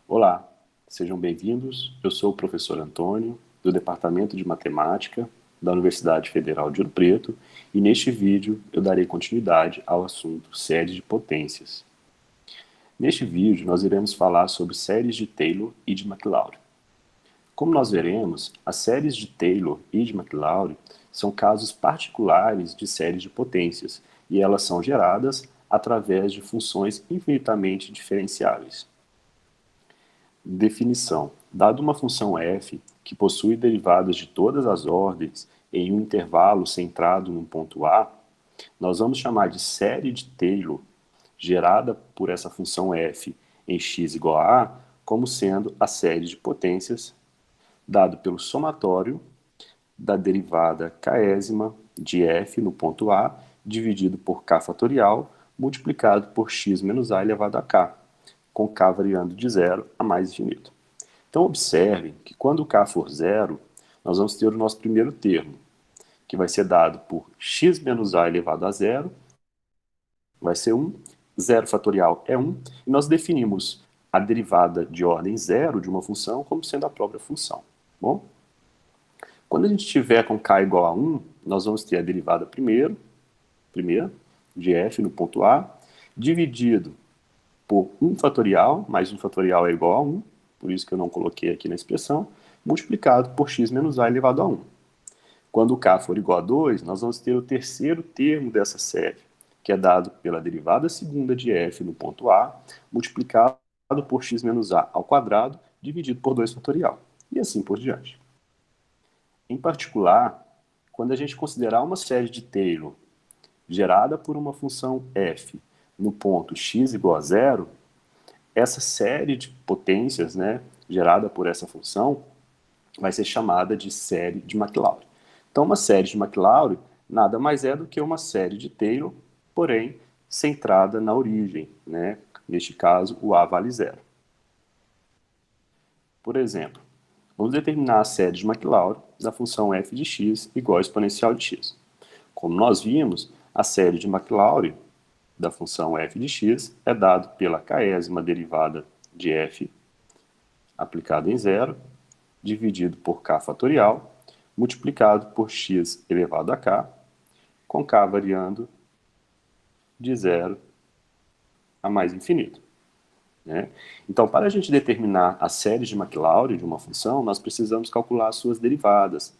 Olá, sejam bem-vindos. Eu sou o professor Antônio, do Departamento de Matemática da Universidade Federal de Ouro Preto, e neste vídeo eu darei continuidade ao assunto séries de potências. Neste vídeo nós iremos falar sobre séries de Taylor e de McLaurin. Como nós veremos, as séries de Taylor e de McLaurin são casos particulares de séries de potências, e elas são geradas através de funções infinitamente diferenciáveis. Definição. Dado uma função f que possui derivadas de todas as ordens em um intervalo centrado num ponto A, nós vamos chamar de série de Taylor, gerada por essa função f em x igual a A, como sendo a série de potências, dado pelo somatório da derivada késima de f no ponto A, dividido por k fatorial, multiplicado por x menos a elevado a k, com k variando de zero a mais infinito. Então, observem que quando k for zero, nós vamos ter o nosso primeiro termo, que vai ser dado por x menos a elevado a zero, vai ser 1, zero fatorial é 1, e nós definimos a derivada de ordem zero de uma função como sendo a própria função. Bom? Quando a gente tiver com k igual a 1, nós vamos ter a derivada primeira de f no ponto A, dividido por 1 fatorial, mais 1 fatorial é igual a 1, por isso que eu não coloquei aqui na expressão, multiplicado por x menos a elevado a 1. Quando k for igual a 2, nós vamos ter o terceiro termo dessa série, que é dado pela derivada segunda de f no ponto A, multiplicado por x menos a ao quadrado, dividido por 2 fatorial, e assim por diante. Em particular, quando a gente considerar uma série de Taylor gerada por uma função f no ponto x igual a zero, essa série de potências, né, gerada por essa função, vai ser chamada de série de McLaurin. Então, uma série de McLaurin nada mais é do que uma série de Taylor, porém centrada na origem, né? Neste caso, o A vale zero. Por exemplo, vamos determinar a série de McLaurin da função f de x igual ao exponencial de x. Como nós vimos, a série de McLaurin da função f de x é dado pela késima derivada de f aplicada em zero, dividido por k fatorial, multiplicado por x elevado a k, com k variando de zero a mais infinito. Né? Então, para a gente determinar a série de McLaurin de uma função, nós precisamos calcular as suas derivadas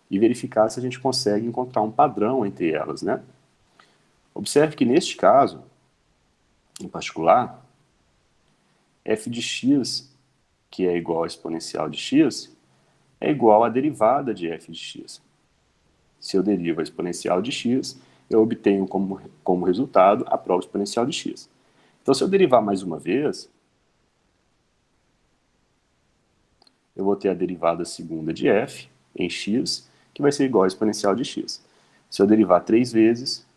e verificar se a gente consegue encontrar um padrão entre elas. Né? Observe que neste caso, em particular, f de x, que é igual a exponencial de x, é igual à derivada de f de x. Se eu derivo a exponencial de x, eu obtenho como resultado a prova exponencial de x. Então, se eu derivar mais uma vez, eu vou ter a derivada segunda de f em x, que vai ser igual à exponencial de x. Se eu derivar 3 vezes,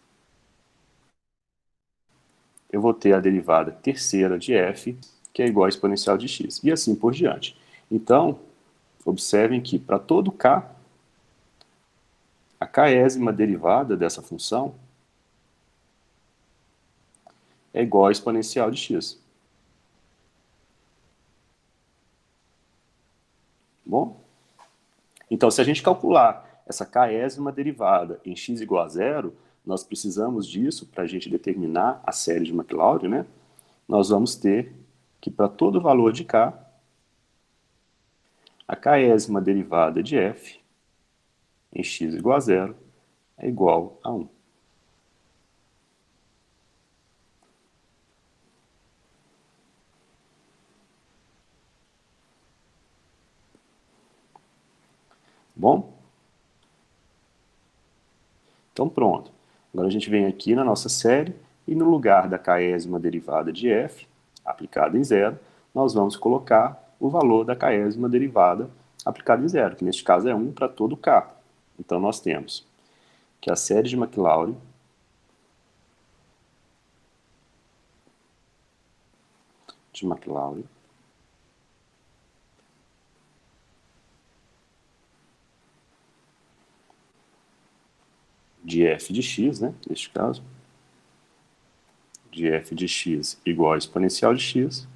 eu vou ter a derivada terceira de f, que é igual à exponencial de x, e assim por diante. Então, observem que para todo k, a késima derivada dessa função é igual à exponencial de x. Bom? Então, se a gente calcular essa késima derivada em x igual a zero, nós precisamos disso para a gente determinar a série de McLaurin, né? Nós vamos ter que para todo valor de k, a késima derivada de f em x igual a zero é igual a 1. Bom? Então pronto. Agora a gente vem aqui na nossa série e no lugar da késima derivada de f, aplicada em zero, nós vamos colocar o valor da késima derivada aplicada em zero, que neste caso é 1 para todo k. Então nós temos que a série de McLaurin de f de x, né, neste caso, de f de x igual a exponencial de x,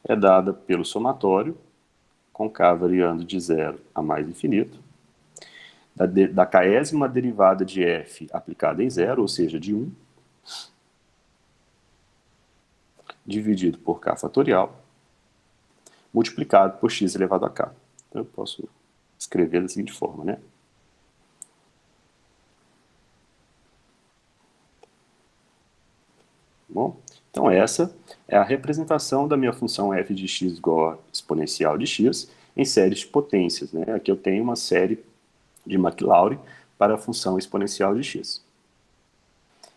é dada pelo somatório, com k variando de 0 a mais infinito, da késima derivada de f aplicada em zero, ou seja, de 1, dividido por k fatorial, multiplicado por x elevado a k. Então eu posso escrever da seguinte forma, né? Bom, então essa é a representação da minha função f de x igual a exponencial de x em séries de potências, né? Aqui eu tenho uma série de Maclaurin para a função exponencial de x.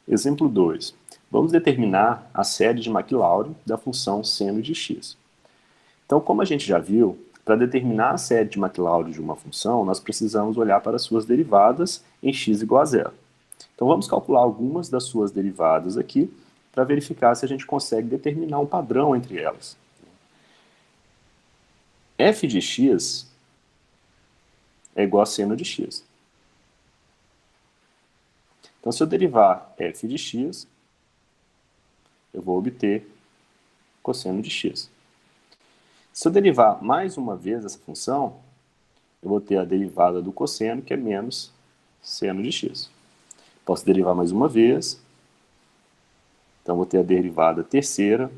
Exemplo 2. Vamos determinar a série de Maclaurin da função seno de x. Então, como a gente já viu, para determinar a série de Maclaurin de uma função, nós precisamos olhar para suas derivadas em x igual a zero. Então, vamos calcular algumas das suas derivadas aqui para verificar se a gente consegue determinar um padrão entre elas. F de x é igual a seno de x. Então, se eu derivar f de x, eu vou obter cosseno de x. Se eu derivar mais uma vez essa função, eu vou ter a derivada do cosseno, que é menos seno de x. Posso derivar mais uma vez, então vou ter a derivada terceira,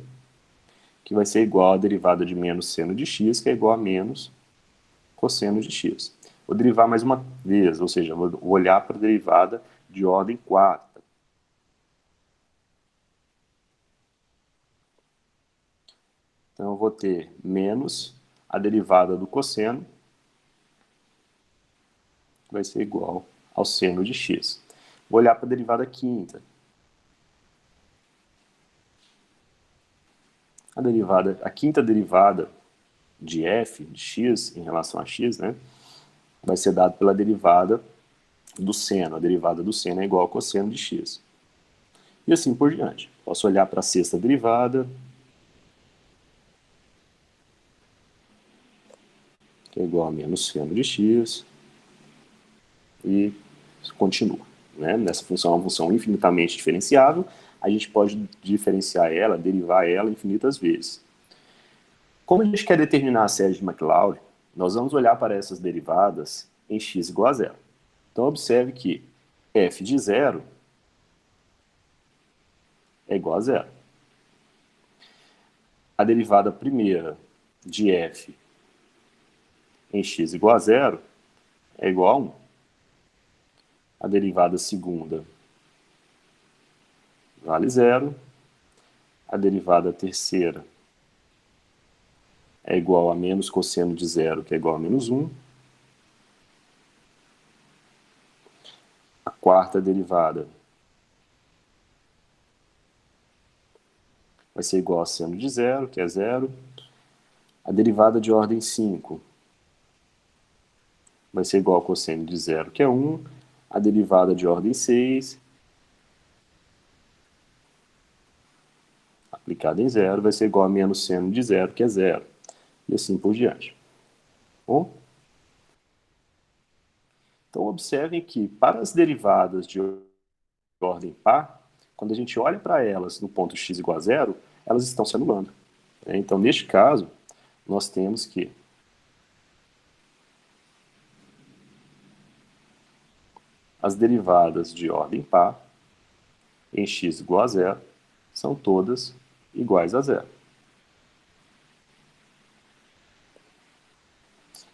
que vai ser igual à derivada de menos seno de x, que é igual a menos cosseno de x. Vou derivar mais uma vez, ou seja, vou olhar para a derivada de ordem quarta. Então eu vou ter menos a derivada do cosseno, que vai ser igual ao seno de x. Vou olhar para a derivada quinta. A quinta derivada de f de x em relação a x, né, vai ser dado pela derivada do seno. A derivada do seno é igual ao cosseno de x. E assim por diante. Posso olhar para a sexta derivada, que é igual a menos seno de x, e continua. Né? Nessa função é uma função infinitamente diferenciável, a gente pode diferenciar ela, derivar ela infinitas vezes. Como a gente quer determinar a série de Maclaurin, nós vamos olhar para essas derivadas em x igual a zero. Então, observe que f de zero é igual a zero. A derivada primeira de f em x igual a zero é igual a 1. A derivada segunda vale zero. A derivada terceira é igual a menos cosseno de zero, que é igual a menos 1. A quarta derivada vai ser igual a seno de zero, que é zero. A derivada de ordem 5 vai ser igual a cosseno de zero, que é 1. A derivada de ordem 6, aplicada em zero, vai ser igual a menos seno de zero, que é zero. E assim por diante. Bom? Então, observem que para as derivadas de ordem par, quando a gente olha para elas no ponto x igual a zero, elas estão se anulando. Então, neste caso, nós temos que as derivadas de ordem par em x igual a zero são todas iguais a zero.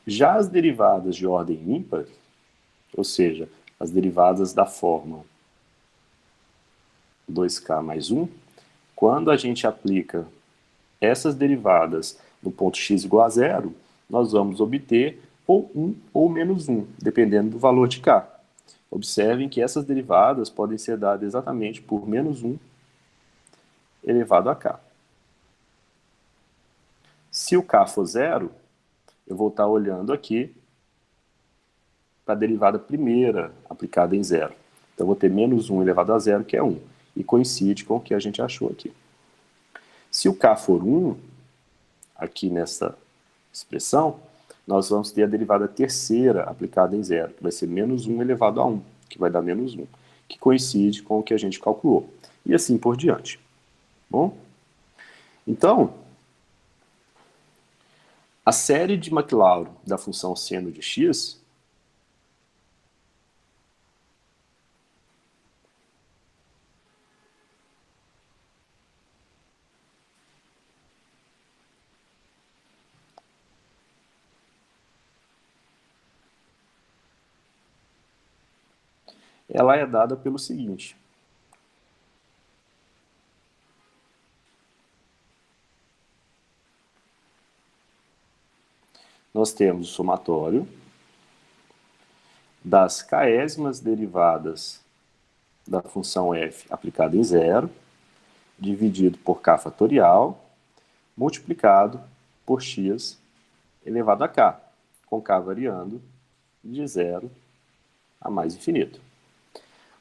Já as derivadas de ordem ímpar, ou seja, as derivadas da forma 2k mais 1, quando a gente aplica essas derivadas no ponto x igual a zero, nós vamos obter ou 1 ou menos 1, dependendo do valor de k. Observem que essas derivadas podem ser dadas exatamente por menos 1 elevado a k. Se o k for zero, eu vou estar olhando aqui para a derivada primeira aplicada em zero. Então, eu vou ter menos 1 elevado a zero, que é 1, e coincide com o que a gente achou aqui. Se o k for 1, aqui nessa expressão, nós vamos ter a derivada terceira aplicada em zero, que vai ser menos 1 elevado a 1, que vai dar menos 1, que coincide com o que a gente calculou. E assim por diante. Bom? Então, A série de Maclaurin da função seno de x ela é dada pelo seguinte. Nós temos o somatório das k'ésimas derivadas da função f aplicada em zero, dividido por k fatorial, multiplicado por x elevado a k, com k variando de zero a mais infinito.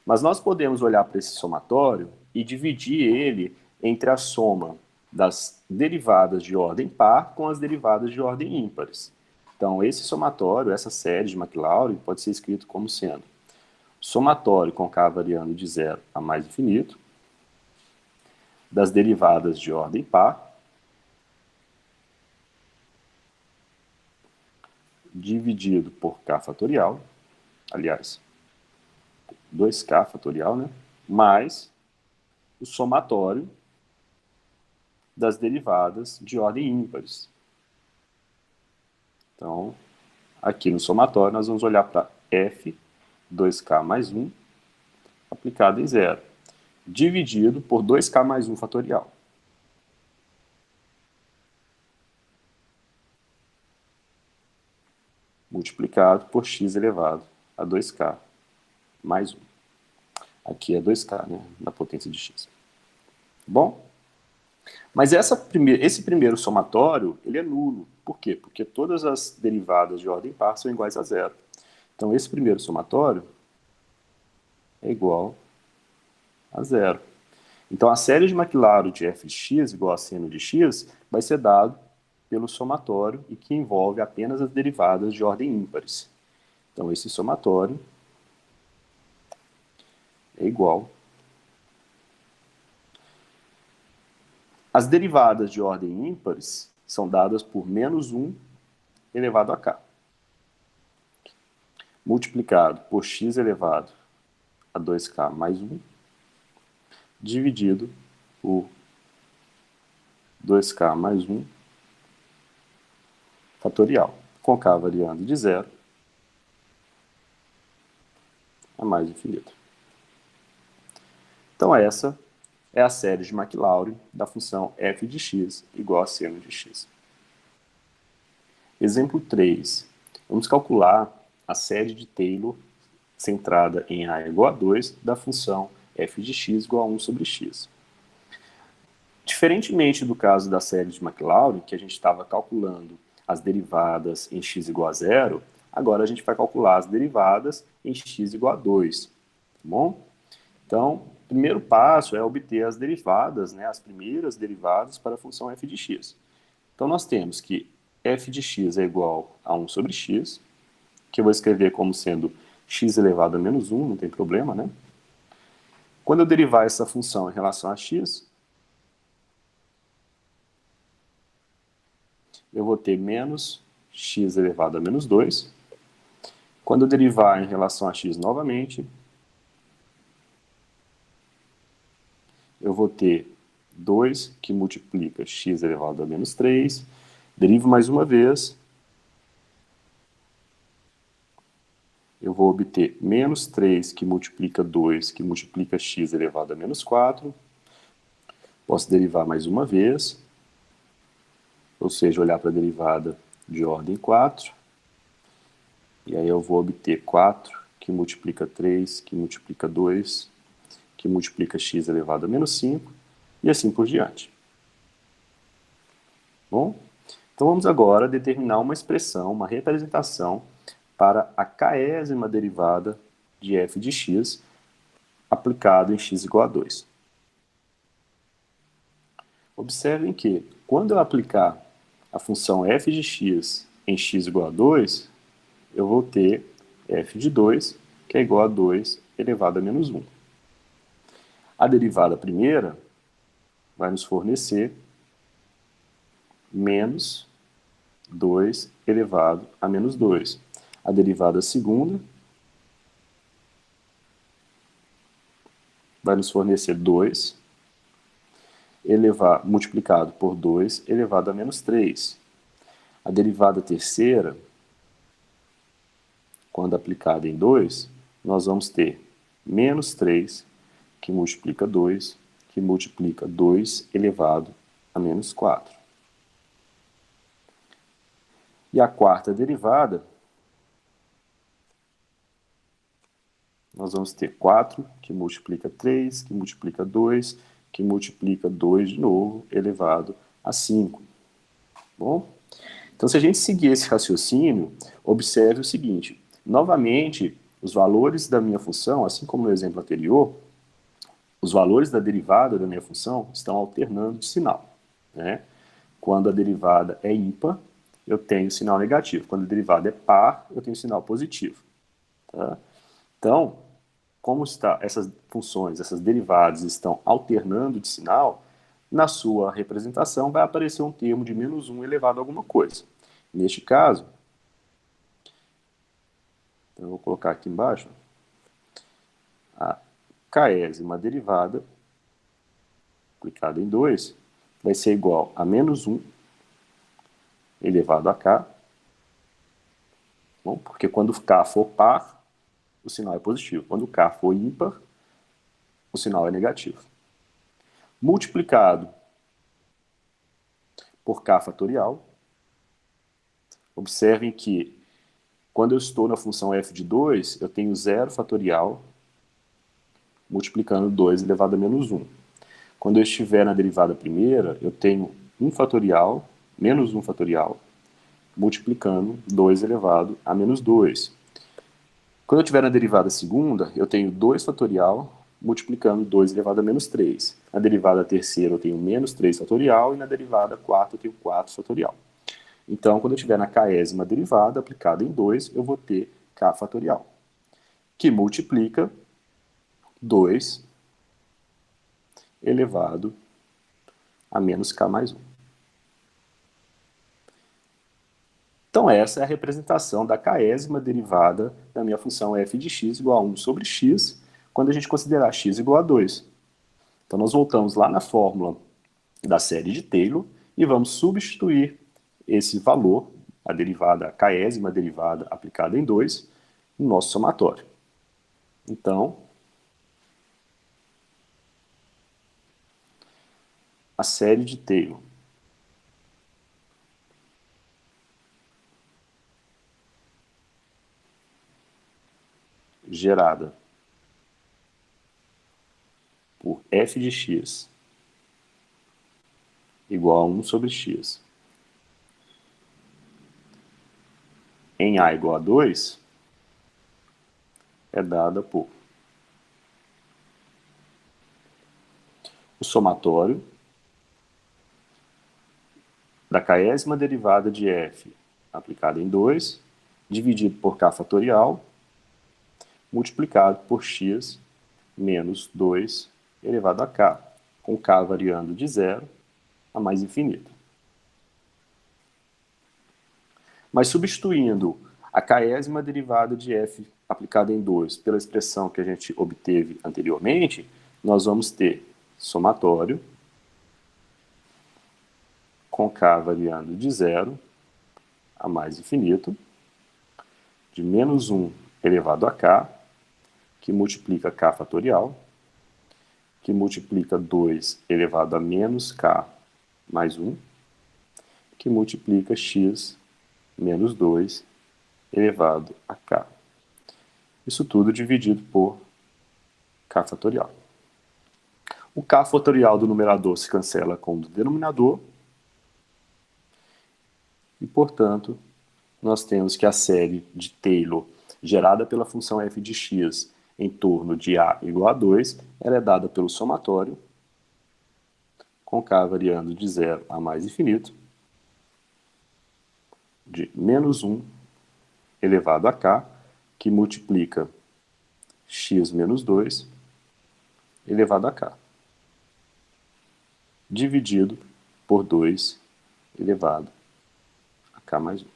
Mas nós podemos olhar para esse somatório e dividir ele entre a soma das derivadas de ordem par com as derivadas de ordem ímpares. Então, esse somatório, essa série de Maclaurin, pode ser escrito como sendo somatório com k variando de zero a mais infinito, das derivadas de ordem par, dividido por k fatorial, aliás, 2k fatorial, né? Mais o somatório das derivadas de ordem ímpares. Então, aqui no somatório, nós vamos olhar para f, 2k mais 1, aplicado em zero, dividido por 2k mais 1 fatorial. Multiplicado por x elevado a 2k mais 1. Aqui é 2k, né, na potência de x. Bom? Mas esse primeiro somatório, ele é nulo. Por quê? Porque todas as derivadas de ordem par são iguais a zero. Então, esse primeiro somatório é igual a zero. Então, a série de Maclaurin de f de x igual a seno de x vai ser dado pelo somatório e que envolve apenas as derivadas de ordem ímpares. Então, esse somatório é igual. As derivadas de ordem ímpares são dadas por menos 1 elevado a k, multiplicado por x elevado a 2k mais 1, dividido por 2k mais 1 fatorial, com k variando de zero a mais infinito. Então, essa é a série de Maclaurin da função f de x igual a seno de x. Exemplo 3. Vamos calcular a série de Taylor centrada em a igual a 2 da função f de x igual a 1 sobre x. Diferentemente do caso da série de Maclaurin, que a gente estava calculando as derivadas em x igual a 0, agora a gente vai calcular as derivadas em x igual a 2. Tá bom? Então, o primeiro passo é obter as derivadas, né, as primeiras derivadas para a função f de x. Então, nós temos que f de x é igual a 1 sobre x, que eu vou escrever como sendo x elevado a menos 1, não tem problema, né? Quando eu derivar essa função em relação a x, eu vou ter menos x elevado a menos 2. Quando eu derivar em relação a x novamente, eu vou ter 2 que multiplica x elevado a menos 3. Derivo mais uma vez. Eu vou obter menos 3 que multiplica 2, que multiplica x elevado a menos 4. Posso derivar mais uma vez, ou seja, olhar para a derivada de ordem 4. E aí eu vou obter 4 que multiplica 3, que multiplica 2, que multiplica x elevado a menos 5, e assim por diante. Bom? Então vamos agora determinar uma expressão, uma representação para a k'ésima derivada de f de x aplicado em x igual a 2. Observem que, quando eu aplicar a função f de x em x igual a 2, eu vou ter f de 2, que é igual a 2 elevado a menos 1. A derivada primeira vai nos fornecer menos 2 elevado a menos 2. A derivada segunda vai nos fornecer 2 multiplicado por 2 elevado a menos 3. A derivada terceira, quando aplicada em 2, nós vamos ter menos 3, que multiplica 2, que multiplica 2 elevado a menos 4. E a quarta derivada, nós vamos ter 4, que multiplica 3, que multiplica 2, que multiplica 2 de novo, elevado a 5. Bom? Então, se a gente seguir esse raciocínio, observe o seguinte. Novamente, os valores da minha função, assim como no exemplo anterior, os valores da derivada da minha função estão alternando de sinal. Né? Quando a derivada é ímpar, eu tenho sinal negativo. Quando a derivada é par, eu tenho sinal positivo. Tá? Então, como essas funções, essas derivadas estão alternando de sinal, na sua representação vai aparecer um termo de menos 1 elevado a alguma coisa. Neste caso, então eu vou colocar aqui embaixo, a késima derivada, aplicada em 2, vai ser igual a menos 1 elevado a k. Bom, porque quando k for par, o sinal é positivo. Quando k for ímpar, o sinal é negativo. Multiplicado por k fatorial. Observem que quando eu estou na função f de 2, eu tenho 0 fatorial multiplicando 2 elevado a menos 1. Quando eu estiver na derivada primeira, eu tenho 1 fatorial, menos 1 fatorial, multiplicando 2 elevado a menos 2. Quando eu estiver na derivada segunda, eu tenho 2 fatorial multiplicando 2 elevado a menos 3. Na derivada terceira eu tenho menos 3 fatorial e na derivada quarta eu tenho 4 fatorial. Então, quando eu estiver na késima derivada aplicada em 2, eu vou ter k fatorial, que multiplica 2 elevado a menos k mais 1. Então, essa é a representação da késima derivada da minha função f de x igual a 1 sobre x, quando a gente considerar x igual a 2. Então, nós voltamos lá na fórmula da série de Taylor e vamos substituir esse valor, a derivada, a késima derivada aplicada em 2, no nosso somatório. Então, a série de Taylor gerada por f de x igual a 1 sobre x em a igual a 2 é dada por o somatório da késima derivada de f aplicada em 2, dividido por k fatorial, multiplicado por x menos 2 elevado a k, com k variando de 0 a mais infinito. Mas substituindo a késima derivada de f aplicada em 2 pela expressão que a gente obteve anteriormente, nós vamos ter somatório com k variando de 0 a mais infinito, de menos 1 elevado a k, que multiplica k fatorial, que multiplica 2 elevado a menos k mais 1, que multiplica x menos 2 elevado a k. Isso tudo dividido por k fatorial. O k fatorial do numerador se cancela com o do denominador e, portanto, nós temos que a série de Taylor gerada pela função f de x em torno de a igual a 2, ela é dada pelo somatório, com k variando de 0 a mais infinito, de menos 1 elevado a k, que multiplica x menos 2 elevado a k, dividido por 2 elevado a K mais 1.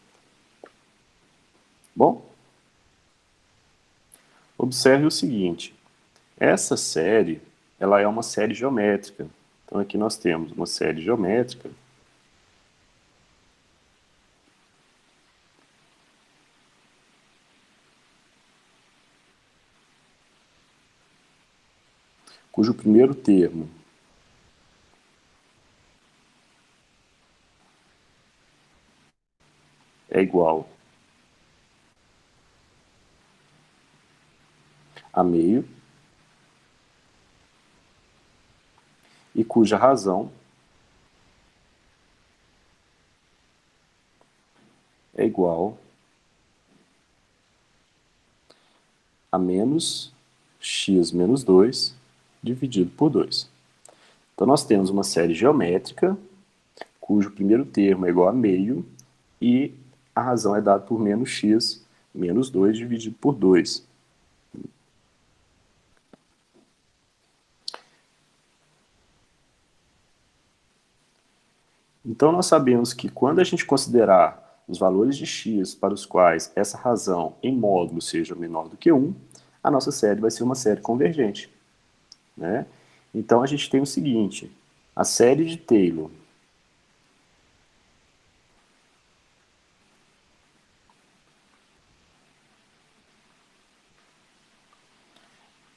Bom, observe o seguinte, essa série, ela é uma série geométrica. Então aqui nós temos uma série geométrica cujo primeiro termo é igual a meio e cuja razão é igual a menos x menos 2 dividido por 2. Então nós temos uma série geométrica cujo primeiro termo é igual a meio e a razão é dada por menos x menos 2 dividido por 2. Então nós sabemos que quando a gente considerar os valores de x para os quais essa razão em módulo seja menor do que 1, a nossa série vai ser uma série convergente, né? Então a gente tem o seguinte, a série de Taylor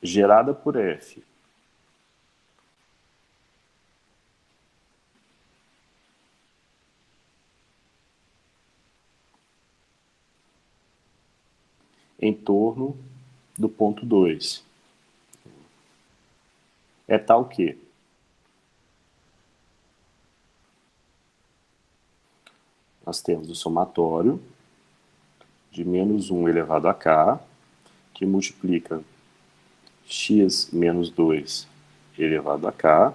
gerada por f em torno do ponto 2 é tal que nós temos o somatório de menos 1 elevado a k, que multiplica x menos 2 elevado a k,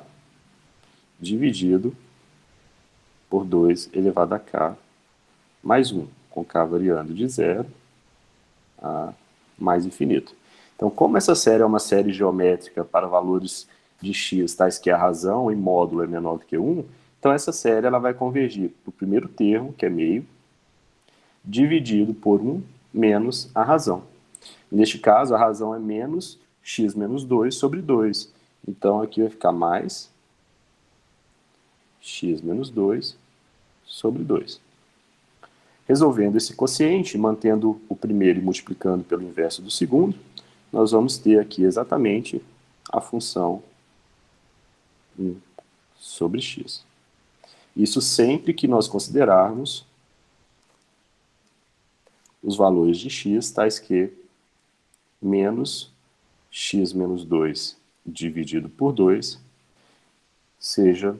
dividido por 2 elevado a k mais 1, com k variando de 0 a mais infinito. Então, como essa série é uma série geométrica para valores de x, tais que a razão em módulo é menor do que 1, então essa série ela vai convergir para o primeiro termo, que é meio, dividido por 1 menos a razão. Neste caso, a razão é menos x menos 2 sobre 2. Então, aqui vai ficar mais x menos 2 sobre 2. Resolvendo esse quociente, mantendo o primeiro e multiplicando pelo inverso do segundo, nós vamos ter aqui exatamente a função 1 sobre x. Isso sempre que nós considerarmos os valores de x, tais que menos x menos 2 dividido por 2 seja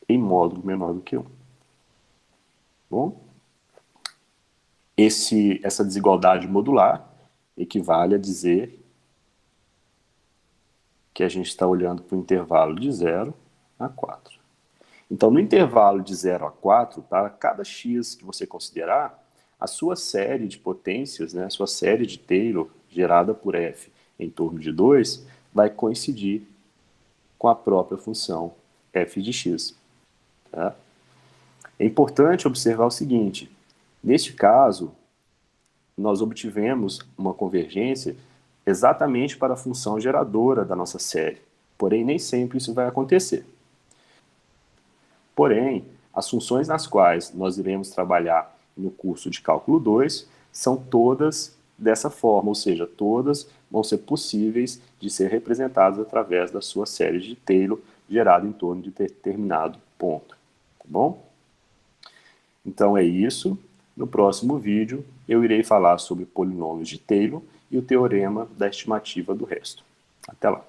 em módulo menor do que 1. Bom? Essa desigualdade modular equivale a dizer que a gente está olhando para o intervalo de 0 a 4. Então, no intervalo de 0 a 4, para cada x que você considerar, a sua série de potências, né, a sua série de Taylor, gerada por f em torno de 2, vai coincidir com a própria função f de x. Tá? É importante observar o seguinte, neste caso, nós obtivemos uma convergência exatamente para a função geradora da nossa série. Porém, nem sempre isso vai acontecer. Porém, as funções nas quais nós iremos trabalhar no curso de cálculo 2 são todas dessa forma, ou seja, todas vão ser possíveis de ser representadas através da sua série de Taylor gerada em torno de determinado ponto. Tá bom? Então é isso. No próximo vídeo, eu irei falar sobre polinômios de Taylor e o teorema da estimativa do resto. Até lá.